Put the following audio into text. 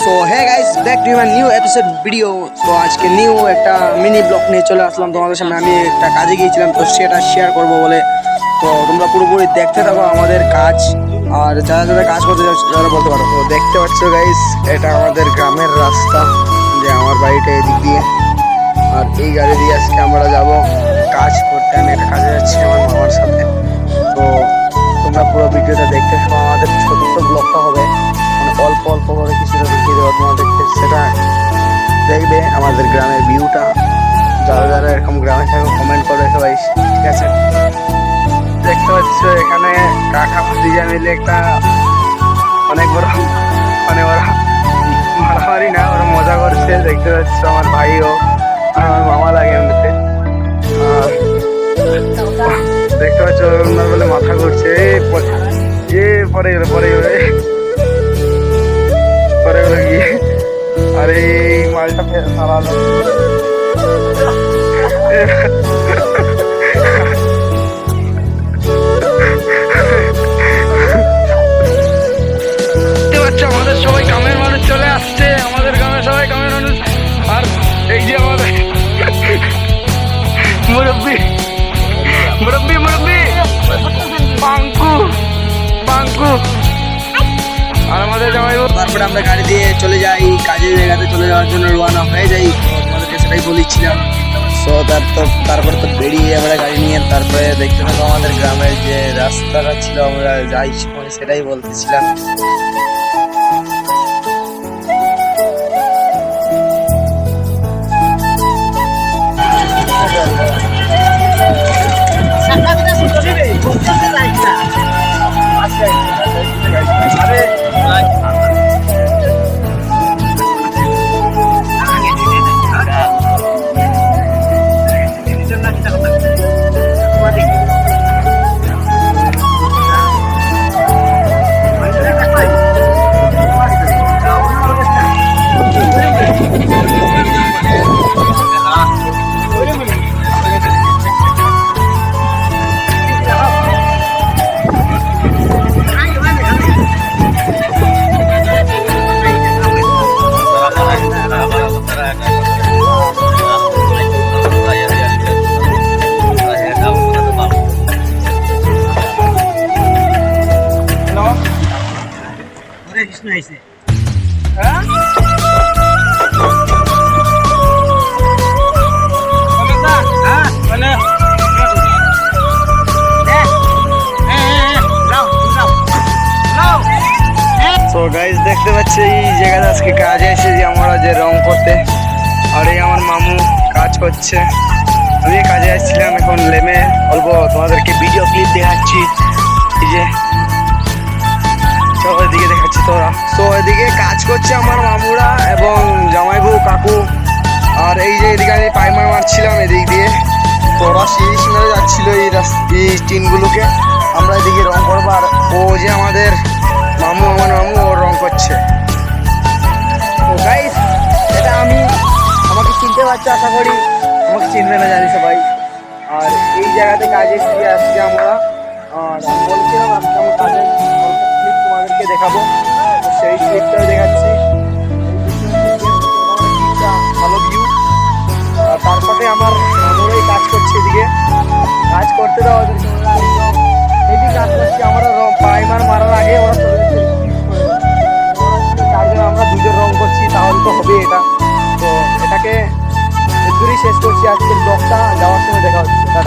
So hey guys, back to my new episode video. তো আজকে new একটা mini blog নিয়ে চলে আসলাম তোমাদের সামনে। আমি একটা কাজে গিয়েছিলাম, তো সেটা শেয়ার করব বলে। তো তোমরা পুরোপুরি দেখতে থাকো আমাদের কাজ, আর যারা যারা কাজ করতে যাচ্ছে তারা বলতে পারো। তো দেখতে পাচ্ছ গাইস, এটা আমাদের গ্রামের রাস্তা, যে আমার বাড়িটা এদিক দিয়ে, আর এই গাড়ি দিয়ে আজকে আমরা যাব কাজ করতে। আমি একটা কাজে যাচ্ছি আমার মামার সাথে। তো তোমরা পুরো ভিডিওটা দেখতে থাকো। আমাদের ছোট্ট ব্লগটা হবে, মানে অল্প অল্প করে কিছুটা দেখিয়ে দেবো তোমাদেরকে, সেটা দেখবে আমাদের গ্রামের ভিউটা। যারা যারা এরকম গ্রামে থাকো কমেন্ট করে সবাই, ঠিক আছে? দেখতে পাচ্ছ এখানে কাকা ভাতিজা মিলে একটা অনেক বড়, মানে ওরা মারামারি না, ওরা মজা করছে। দেখতে পাচ্ছ আমার ভাইও আর আমার মামা লাগে এমনিতে। আর দেখতে পাচ্ছ ওনার বলে মাথা ঘুরছে, পরে গেলো পরে গিয়ে, আর এই মালটা সারালো। আমাদের সবাই গ্রামের মানুষ চলে আসছে, আমাদের গ্রামের সবাই গ্রামের মানুষ। আর এই যে আমাদের মুরব্বি মুরব্বি মুরব্বি পাঙ্কু পাঙ্কু আর আমাদের জামাইবাবু। তারপরে আমরা গাড়ি দিয়ে চলে যাই কাজের জায়গাতে, চলে যাওয়ার জন্য রওনা হয়ে যাই। তোমাদেরকে সেটাই বলেছিলাম। সো তারপরে তো বেরিয়ে আমরা গাড়ি নিয়ে, তারপরে দেখতে থাকো আমাদের গ্রামের যে রাস্তাটা ছিল আমরা যাই সময়, সেটাই বলতেছিলাম। তো গাইস দেখতে পাচ্ছি এই জায়গাটা আজকে কাজে এসেছি আমরা, যে রং করতে। আর এই আমার মামু কাজ করছে, আমি কাজে আসছিলাম। এখন লেমে অল্প তোমাদেরকে ভিডিও ক্লিপ দেখাচ্ছি, এই যে সব এদিকে দেখাচ্ছি তোরা। তো এদিকে কাজ করছে আমার মামুরা এবং জামাইবু কাকু। আর এই যে এদিকে আমি পাইমার মারছিলাম এদিক দিয়ে, তো ওরা সিরিজ মেরে যাচ্ছিল এই টিনগুলোকে। আমরা এদিকে রং করবো, আর ও যে আমাদের মামু, আমার মামু, ওর রং করছে। তো গাইস, এটা আমাকে চিনতে পারছো আশা করি, আমাকে চিনবে না জানি সবাই। আর এই জায়গাতে কাজে ফিরে আসছি আমরা। আর আমি বলছিলাম আজকে আমার কাজের ক্লিপ তোমাদেরকে দেখাবো, তো সেই ক্লিপটাও দেখাচ্ছি। ভালো ভিউ। আর তার সাথে আমার মামুরাই কাজ করছে এদিকে, কাজ করতে দাও ওদেরকে। এদিকে কাজ করছি আমরা, প্রাইমার মারার আগে ওরা চলে যাচ্ছে। তার জন্য আমরা দুজন রং করছি, তাহলে তো হবে এটা। তো এটাকে এর শেষ করছি আজকের ব্লগটা। যাওয়ার সময় দেখা হচ্ছে।